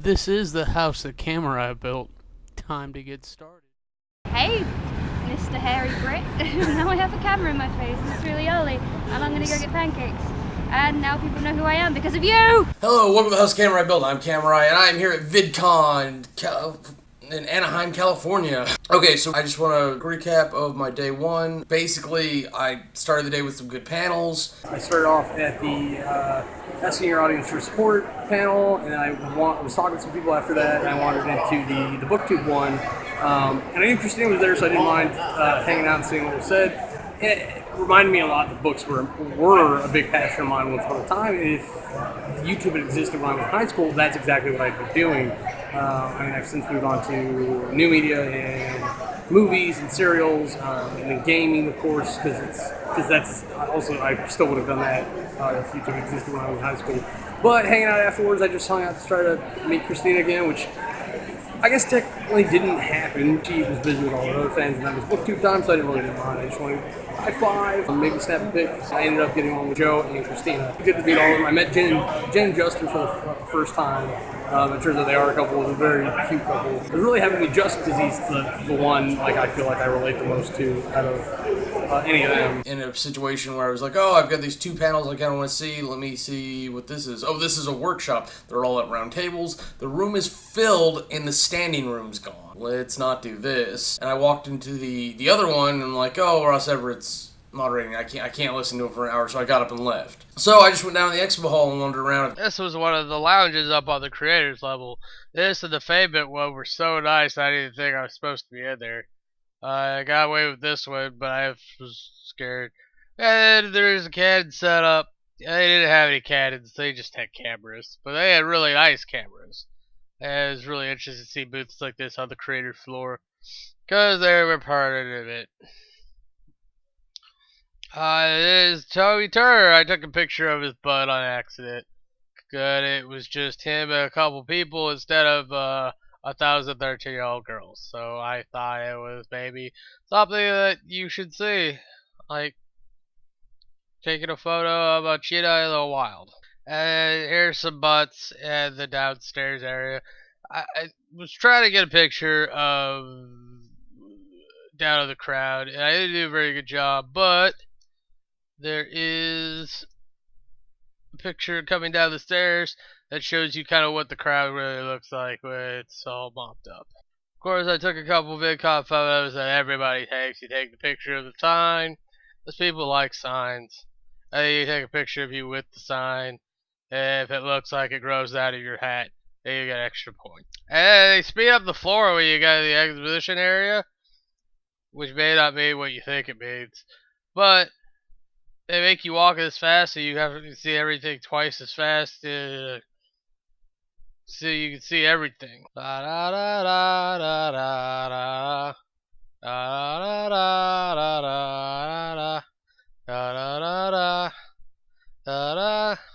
This is the house that Kamurai built. Time to get started. Hey, Mr. Hairy Brit. Now I have a camera in my face. It's really early, and I'm gonna go get pancakes. And now people know who I am because of you! Hello, welcome to the house Kamurai built. I'm Kamurai, and I'm here at Vidcon in Anaheim, California. Okay, so I just want a recap of my day one. Basically, I started the day with some good panels. I started off at the Asking Your Audience for Support panel, and I was talking to some people after that, and I wandered into the BookTube one. And I knew Christina was there, so I didn't mind hanging out and seeing what was said. It reminded me a lot that books were a big passion of mine once upon a time. If YouTube had existed when I was in high school, that's exactly what I'd be doing. I've since moved on to new media and movies and serials, and then gaming, of course, because that's also, I still would have done that if YouTube existed when I was in high school. But hanging out afterwards, I just hung out to try to meet Christina again, which I guess technically didn't happen. She was busy with all her other fans, and that was BookTube time, so I didn't really mind. I just wanted high five, maybe snap a pic. I ended up getting on with Joe and Christina. Good to meet all of them. I met Jen and Justin for the first time. It turns out they are a couple. It was a very cute couple. It was really happy to meet Justin because he's the one I feel like I relate the most to out of any of them. In a situation where I was like, oh, I've got these two panels I kind of want to see. Let me see what this is. Oh, this is a workshop. They're all at round tables. The room is filled and the standing room's gone. Let's not do this. And I walked into the other one and I'm like, oh, Ross Everett's moderating. I can't listen to him for an hour, so I got up and left. So I just went down to the expo hall and wandered around. This was one of the lounges up on the creators level. This and the Fabit one were so nice I didn't think I was supposed to be in there. I got away with this one, but I was scared. And there's a cannon set up. They didn't have any cannons, they just had cameras. But they had really nice cameras. And it was really interesting to see booths like this on the creator floor, because they were part of it. It is Toby Turner. I took a picture of his butt on accident. Good, it was just him and a couple people instead of 1,013-year-old girls. So I thought it was maybe something that you should see, like taking a photo of a cheetah in the wild. And here's some butts in the downstairs area. I was trying to get a picture of down in the crowd, and I didn't do a very good job, but there is a picture coming down the stairs that shows you kind of what the crowd really looks like when it's all mopped up. Of course, I took a couple VidCon photos that everybody takes. You take the picture of the sign, because people like signs. And then you take a picture of you with the sign. And if it looks like it grows out of your hat, then you get extra points. And they speed up the floor when you go to the exposition area, which may not mean what you think it means. But they make you walk as fast, so you have to see everything twice as fast, so you can see everything. Da da da da da da da da da da da da da da da da da da da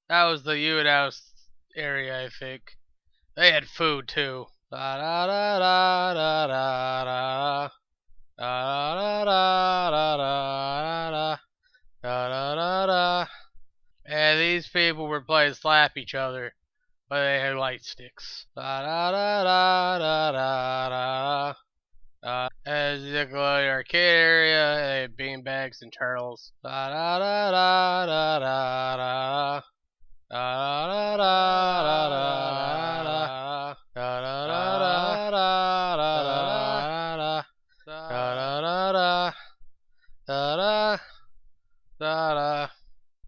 That was the U House area, I think. They had food too. And these people were playing slap each other, but they had light sticks. As you look at the arcade area, they had beanbags and turtles.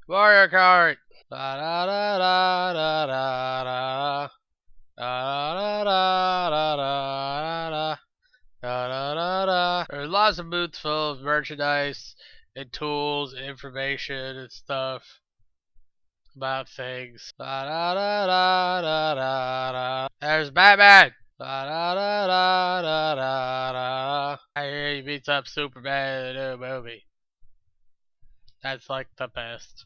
Mario Kart. There's lots of booths full of merchandise and tools, and information and stuff about things. There's Batman. I hear he beats up Superman in the new movie. That's like the best.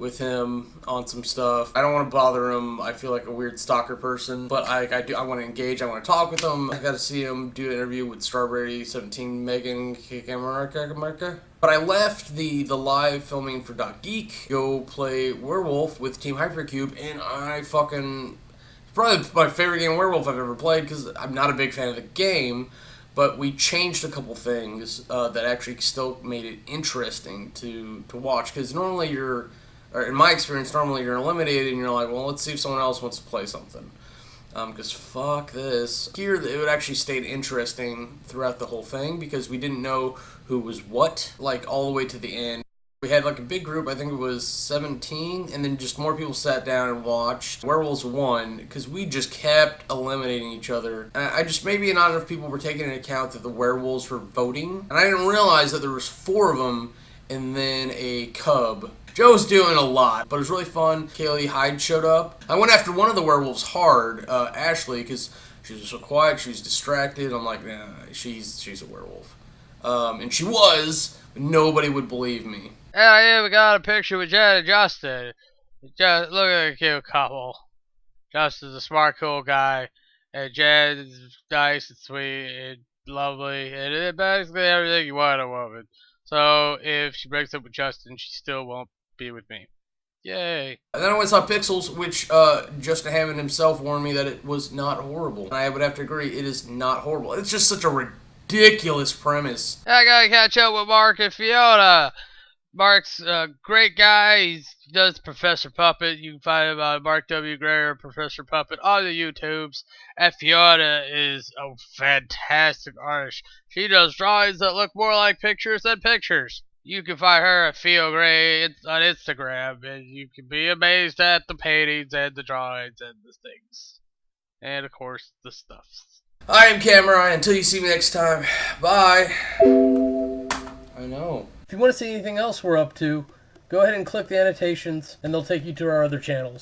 with him on some stuff. I don't want to bother him. I feel like a weird stalker person, but I want to engage. I want to talk with him. I got to see him do an interview with Strawberry 17 Megan Kamurai. But I left the live filming for .geek, go play Werewolf with Team Hypercube, and I fucking... Probably my favorite game of Werewolf I've ever played, because I'm not a big fan of the game, but we changed a couple things that actually still made it interesting to watch, because normally or in my experience, normally you're eliminated and you're like, well, let's see if someone else wants to play something. Because fuck this. Here, it would actually stayed interesting throughout the whole thing, because we didn't know who was what, like, all the way to the end. We had, like, a big group, I think it was 17, and then just more people sat down and watched. Werewolves won, because we just kept eliminating each other. I just, maybe not enough people were taking into account that the werewolves were voting, and I didn't realize that there was 4 of them, and then a cub. Joe's doing a lot, but it was really fun. Kaylee Hyde showed up. I went after one of the werewolves hard, Ashley, because she was so quiet, she was distracted. I'm like, nah, she's a werewolf. And she was, but nobody would believe me. And I even got a picture with Jed and Justin. Just look at a cute couple. Justin's a smart, cool guy, and Jed is nice and sweet and lovely, and it basically everything you want in a woman. So if she breaks up with Justin, she still won't be with me. Yay. And then I went and saw Pixels, which Justin Hammond himself warned me that it was not horrible. And I would have to agree, it is not horrible. It's just such a ridiculous premise. I gotta catch up with Mark and Fiona. Mark's a great guy. He does Professor Puppet. You can find him on Mark W. Greer, Professor Puppet on the YouTubes. And Fiona is a fantastic artist. She does drawings that look more like pictures than pictures. You can find her at Fio Gray on Instagram, and you can be amazed at the paintings and the drawings and the things. And, of course, the stuffs. I am Kamurai. Until you see me next time, bye. I know. If you want to see anything else we're up to, go ahead and click the annotations, and they'll take you to our other channels.